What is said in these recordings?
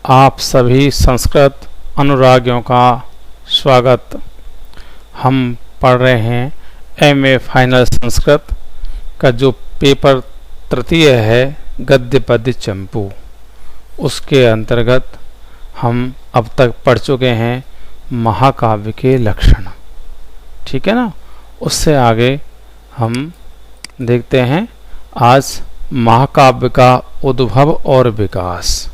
आप सभी संस्कृत अनुरागियों का स्वागत। हम पढ़ रहे हैं एमए फाइनल संस्कृत का जो पेपर तृतीय है गद्य पद्य चंपू, उसके अंतर्गत हम अब तक पढ़ चुके हैं महाकाव्य के लक्षण। ठीक है ना। उससे आगे हम देखते हैं आज महाकाव्य का उद्भव और विकास।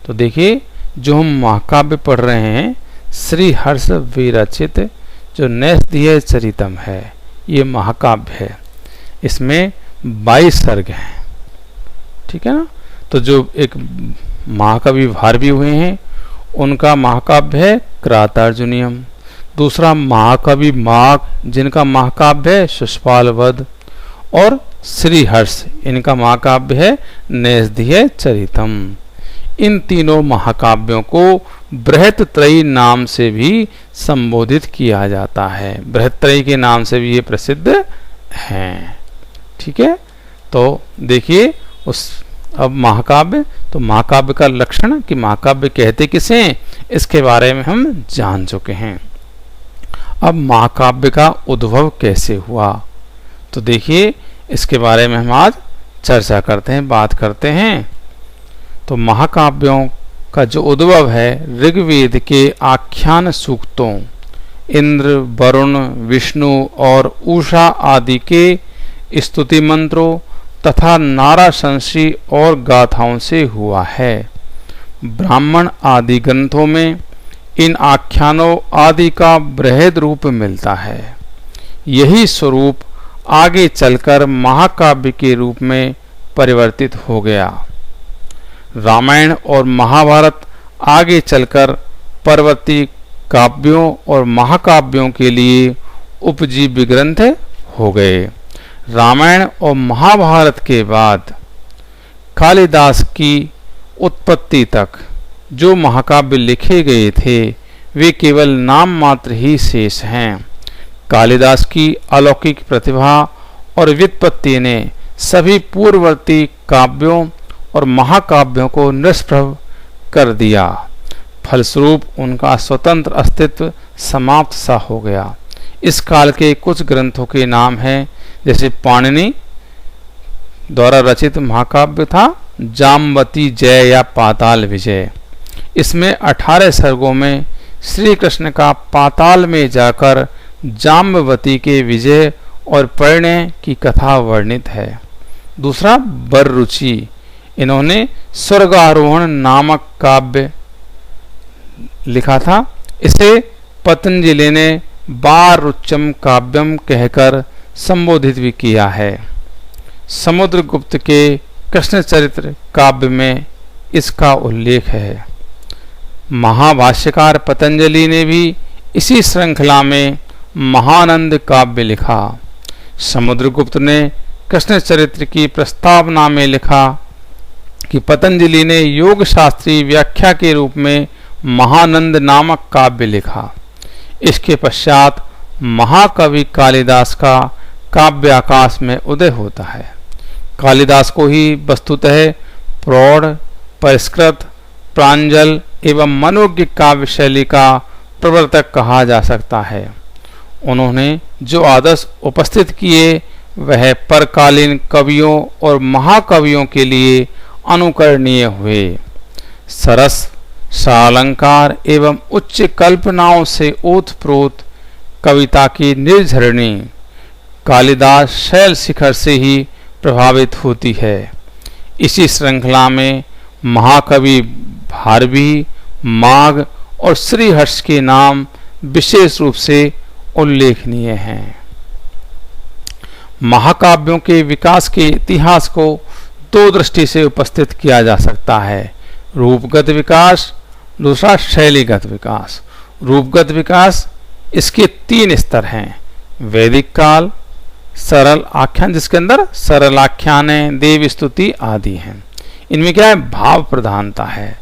तो देखिए, जो हम महाकाव्य पढ़ रहे हैं श्री हर्ष विरचित जो नैषधीय चरितम है, ये महाकाव्य है। इसमें 22 सर्ग हैं। ठीक है ना। तो जो एक महाकवि भारवी हुए हैं उनका महाकाव्य है क्रातार्जुनीयम। दूसरा महाकवि माघ, जिनका महाकाव्य है शिशुपाल वध। और श्री हर्ष, इनका महाकाव्य है नैषधीय चरितम। इन तीनों महाकाव्यों को बृहत्त्रयी नाम से भी संबोधित किया जाता है। बृहत्त्रयी के नाम से भी ये प्रसिद्ध हैं। ठीक है। तो देखिए अब महाकाव्य, तो महाकाव्य का लक्षण कि महाकाव्य कहते किसे हैं, इसके बारे में हम जान चुके हैं। अब महाकाव्य का उद्भव कैसे हुआ, तो देखिए इसके बारे में हम आज चर्चा करते हैं, बात करते हैं। तो महाकाव्यों का जो उद्भव है ऋग्वेद के आख्यान सूक्तों, इंद्र, वरुण, विष्णु और उषा आदि के स्तुति मंत्रों तथा नाराशंसी और गाथाओं से हुआ है। ब्राह्मण आदि ग्रंथों में इन आख्यानों आदि का बृहद रूप मिलता है। यही स्वरूप आगे चलकर महाकाव्य के रूप में परिवर्तित हो गया। रामायण और महाभारत आगे चलकर परवर्ती काव्यों और महाकाव्यों के लिए उपजीव्य ग्रंथ हो गए। रामायण और महाभारत के बाद कालिदास की उत्पत्ति तक जो महाकाव्य लिखे गए थे वे केवल नाम मात्र ही शेष हैं। कालिदास की अलौकिक प्रतिभा और व्युत्पत्ति ने सभी पूर्ववर्ती काव्यों और महाकाव्यों को निष्प्रभ कर दिया। फलस्वरूप उनका स्वतंत्र अस्तित्व समाप्त सा हो गया। इस काल के कुछ ग्रंथों के नाम हैं, जैसे पाणिनि द्वारा रचित महाकाव्य था जाम्बती जय या पाताल विजय। इसमें 18 सर्गों में श्री कृष्ण का पाताल में जाकर जाम्बवती के विजय और परिणय की कथा वर्णित है। दूसरा बररुचि, इन्होंने स्वर्गारोहण नामक काव्य लिखा था। इसे पतंजलि ने बारुच्यम काव्यम कहकर संबोधित भी किया है। समुद्रगुप्त के कृष्ण चरित्र काव्य में इसका उल्लेख है। महाभाष्यकार पतंजलि ने भी इसी श्रृंखला में महानंद काव्य लिखा। समुद्रगुप्त ने कृष्ण चरित्र की प्रस्तावना में लिखा कि पतंजलि ने योग शास्त्री व्याख्या के रूप में महानंद नामक काव्य लिखा। इसके पश्चात महाकवि कालिदास का काव्य आकाश में उदय होता है। कालिदास को ही वस्तुतः प्रौढ़, परिष्कृत, प्रांजल एवं मनोज्ञ काव्य शैली का प्रवर्तक कहा जा सकता है। उन्होंने जो आदर्श उपस्थित किए वह परकालीन कवियों और महाकवियों के लिए अनुकरणीय हुए। सरस, सालंकार एवं उच्च कल्पनाओं से ओतप्रोत कविता की निर्झरणी कालिदास शैल शिखर से ही प्रभावित होती है। इसी श्रृंखला में महाकवि भारवी, माघ और श्रीहर्ष के नाम विशेष रूप से उल्लेखनीय हैं। महाकाव्यों के विकास के इतिहास को दो दृष्टि से उपस्थित किया जा सकता है, रूपगत विकास, दूसरा शैलीगत विकास। रूपगत विकास, इसके 3 स्तर हैं। वैदिक काल, सरल आख्यान, जिसके अंदर सरल आख्यानें, देव स्तुति आदि हैं। इनमें क्या है, भाव प्रधानता है।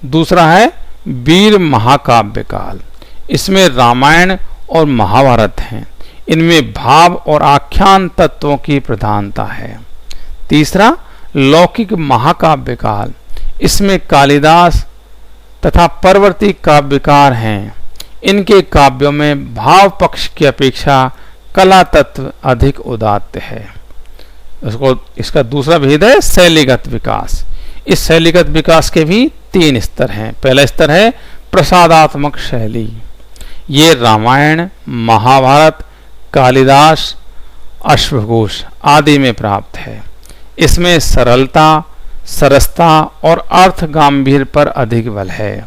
दूसरा है वीर महाकाव्य काल, इसमें रामायण और महाभारत हैं। इनमें भाव और आख्यान तत्वों की प्रधानता है। तीसरा लौकिक महाकाव्य काल, इसमें कालिदास तथा परवर्ती काव्यकार हैं। इनके काव्यों में भाव पक्ष की अपेक्षा कला तत्व अधिक उदात्त है। इसका दूसरा भेद है शैलीगत विकास। इस शैलीगत विकास के भी 3 स्तर हैं। पहला स्तर है प्रसादात्मक शैली। ये रामायण, महाभारत, कालिदास, अश्वघोष आदि में प्राप्त है। इसमें सरलता, सरसता और अर्थ गांभीर्य पर अधिक बल है।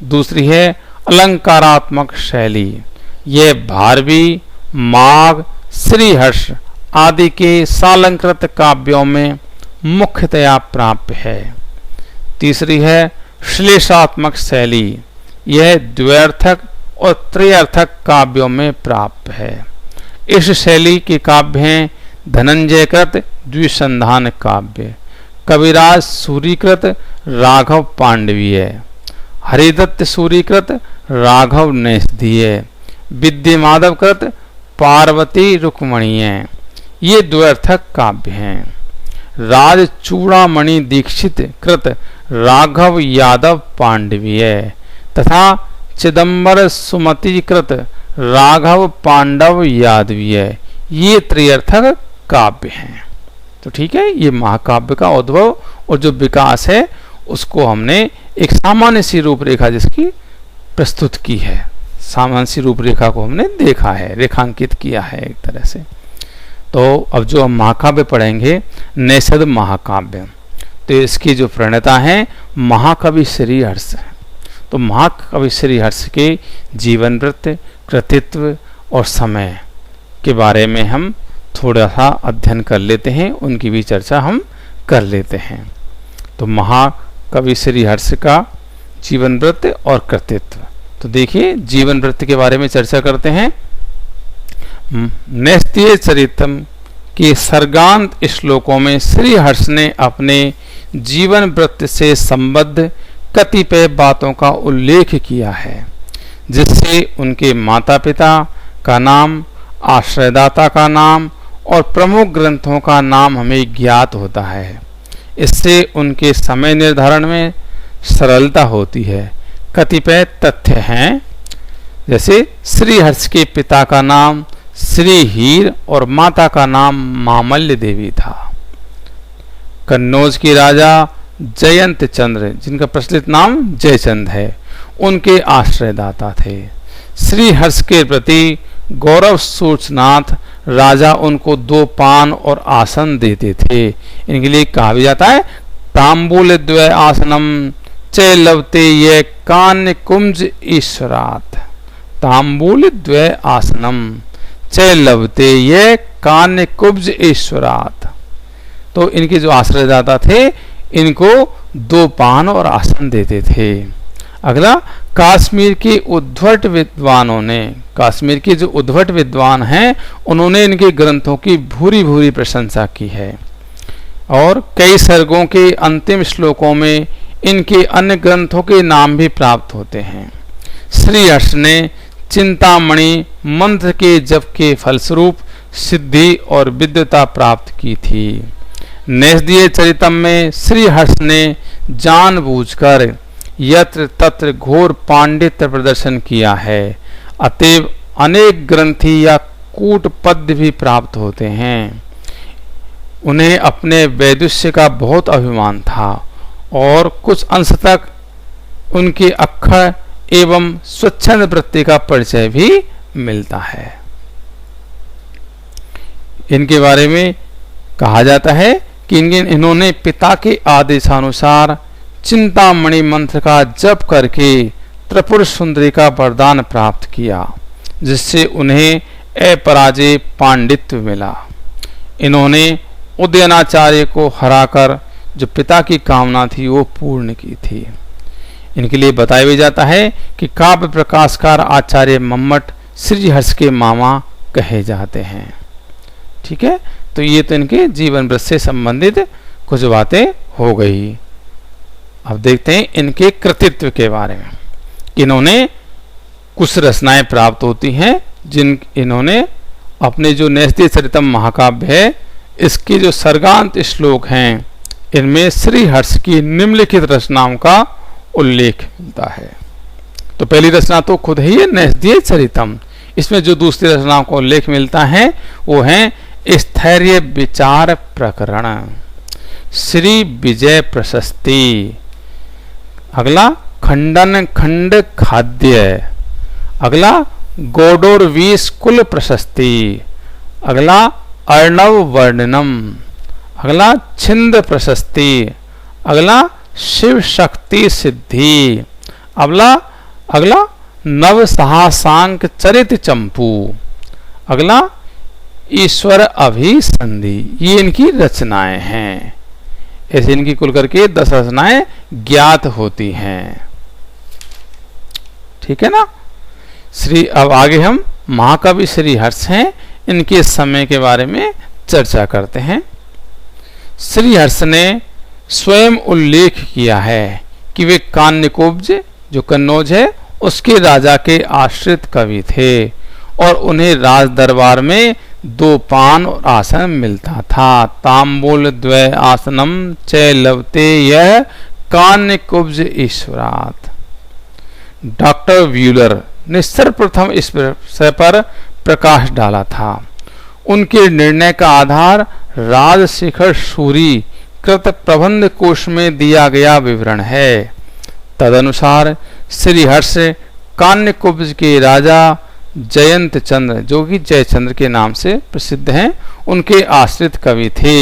दूसरी है अलंकारात्मक शैली। यह भारवी, माघ, श्रीहर्ष आदि के सालंकृत काव्यों में मुख्यतया प्राप्त है। तीसरी है श्लेषात्मक शैली। यह द्व्यर्थक और त्रिअर्थक काव्यों में प्राप्त है। इस शैली के काव्य हैं धनंजयकृत द्विसंधान काव्य, कविराज सूरीकृत राघव पांडवीय, हरिदत्त सूरीकृत राघव नैषधीय, विद्यमाधवकृत पार्वती रुक्मणीय। ये द्व्यर्थक काव्य हैं। राज चूड़ामणि दीक्षित कृत राघव यादव पांडवीय तथा चिदंबर सुमति कृत राघव पांडव यादवीय, ये त्रिअर्थक काव्य हैं। तो ठीक है, ये महाकाव्य का उद्भव और जो विकास है उसको हमने एक सामान्य सी रूपरेखा जिसकी प्रस्तुत की है। सामान्य सी रूपरेखा को हमने देखा है, रेखांकित किया है एक तरह से। तो अब जो हम महाकाव्य पढ़ेंगे, नैषध महाकाव्य, तो इसकी जो प्रणेता है महाकवि श्रीहर्ष है। तो महाकवि श्रीहर्ष के जीवन वृत्त, कृतित्व और समय के बारे में हम थोड़ा सा अध्ययन कर लेते हैं, उनकी भी चर्चा हम कर लेते हैं। तो महाकवि श्रीहर्ष का जीवन वृत्त और कृतित्व, तो देखिए जीवन वृत्त के बारे में चर्चा करते हैं। नैषधीय चरितम के सर्गांत श्लोकों में श्रीहर्ष ने अपने जीवन वृत्त से संबद्ध कतिपय बातों का उल्लेख किया है, जिससे उनके माता पिता का नाम, आश्रयदाता का नाम और प्रमुख ग्रंथों का नाम हमें ज्ञात होता है। इससे उनके समय निर्धारण में सरलता होती है। कतिपय तथ्य हैं, जैसे श्रीहर्ष के पिता का नाम श्रीहीर और माता का नाम मामल्य देवी था। कन्नौज के राजा जयंत चंद्र, जिनका प्रचलित नाम जयचंद है, उनके आश्रयदाता थे। श्रीहर्ष के प्रति गौरव सूचनाथ राजा उनको 2 पान और आसन देते थे। इनके लिए कहा भी जाता है तांबूल द्वय आसनम च लवते ये कान्य कुंज ईश्वरात। तांबूल द्वय आसनम च लवते ये कान्य कुब्ज ईश्वरात। तो इनके जो आश्रयदाता थे इनको 2 पान और आसन देते थे। अगला, काश्मीर के उद्भट विद्वानों ने, काश्मीर के जो उद्भट विद्वान हैं उन्होंने इनके ग्रंथों की भूरी भूरी प्रशंसा की है और कई सर्गों के अंतिम श्लोकों में इनके अन्य ग्रंथों के नाम भी प्राप्त होते हैं। श्रीहर्ष ने चिंतामणि मंत्र के जप के फलस्वरूप सिद्धि और विद्वता प्राप्त की थी। नैषधीय चरितम में श्रीहर्ष ने जानबूझकर यत्र तत्र घोर पांडित्य प्रदर्शन किया है। अतएव अनेक ग्रंथि या कूट पद्य भी प्राप्त होते हैं। उन्हें अपने वैदुष्य का बहुत अभिमान था और कुछ अंश तक उनके अक्षर एवं स्वच्छंद वृत्ति का परिचय भी मिलता है। इनके बारे में कहा जाता है कि इन्होंने पिता के आदेशानुसार चिंतामणि मंत्र का जप करके त्रिपुर सुंदरी का वरदान प्राप्त किया, जिससे उन्हें अपराजय पांडित्य मिला। इन्होंने उदयनाचार्य को हराकर जो पिता की कामना थी वो पूर्ण की थी। इनके लिए बताया भी जाता है कि काव्य प्रकाशकार आचार्य मम्मट श्रीहर्ष के मामा कहे जाते हैं। ठीक है, तो ये तो इनके जीवन वृत्त से संबंधित कुछ बातें हो गई। अब देखते हैं इनके कृतित्व के बारे में। इन्होंने कुछ रचनाएं प्राप्त होती हैं जिन इन्होंने अपने जो नैषधीय चरितम महाकाव्य है इसके जो सर्गांत श्लोक हैं इनमें श्रीहर्ष की निम्नलिखित रचनाओं का उल्लेख मिलता है। तो पहली रचना तो खुद ही है नैषधीय चरितम। इसमें जो दूसरी रचनाओं को उल्लेख मिलता है वो है स्थैर्य विचार प्रकरण, श्री विजय प्रशस्ति, अगला खंडन खंड खाद्य, अगला गौडोरवीस कुल प्रशस्ति, अगला अर्णव वर्णनम, अगला छिंद प्रशस्ति, अगला शिव शक्ति सिद्धि, अगला नव सहासांक चरित चंपू, अगला ईश्वर अभिसंधि। ये इनकी रचनाएं हैं। ऐसे इनकी कुल करके 10 रचनाएं ज्ञात होती हैं। ठीक है ना। अब आगे हम महाकवि श्री हर्ष हैं, इनके समय के बारे में चर्चा करते हैं। श्री हर्ष ने स्वयं उल्लेख किया है कि वे कान्यकुब्ज जो कन्नौज है उसके राजा के आश्रित कवि थे और उन्हें राज दरबार में 2 पान और आसन मिलता था। तांबूल द्वय आसनम च लवते यह कान्यकुब्ज ईश्वरात। डॉक्टर व्यूलर ने सर्वप्रथम इस विषय पर प्रकाश डाला था। उनके निर्णय का आधार राजशिखर सूरी कृत प्रबंध कोश में दिया गया विवरण है। तदनुसार श्री हर्ष कान्यकुब्ज के राजा जयंत चंद्र, जो कि जयचंद्र के नाम से प्रसिद्ध हैं, उनके आश्रित कवि थे।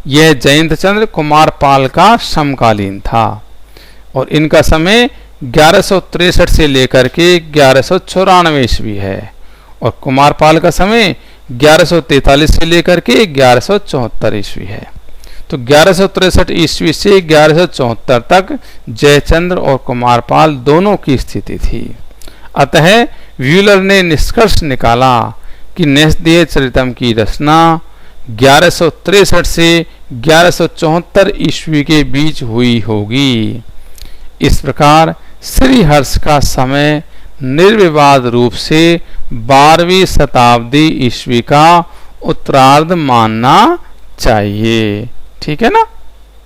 यह जयंत चंद्र कुमारपाल का समकालीन था और इनका समय 1163 से लेकर के 1194 ईस्वी है और कुमारपाल का समय 1143 से लेकर के 1174 ईस्वी है। तो 1163 ईस्वी से 1174 तक जयचंद्र और कुमारपाल दोनों की स्थिति थी। अतः व्यूलर ने निष्कर्ष निकाला कि नैषधीय चरितम की रचना 1163 से 1174 ईस्वी के बीच हुई होगी। इस प्रकार श्री हर्ष का समय निर्विवाद रूप से 12वीं शताब्दी ईस्वी का उत्तरार्ध मानना चाहिए। ठीक है ना।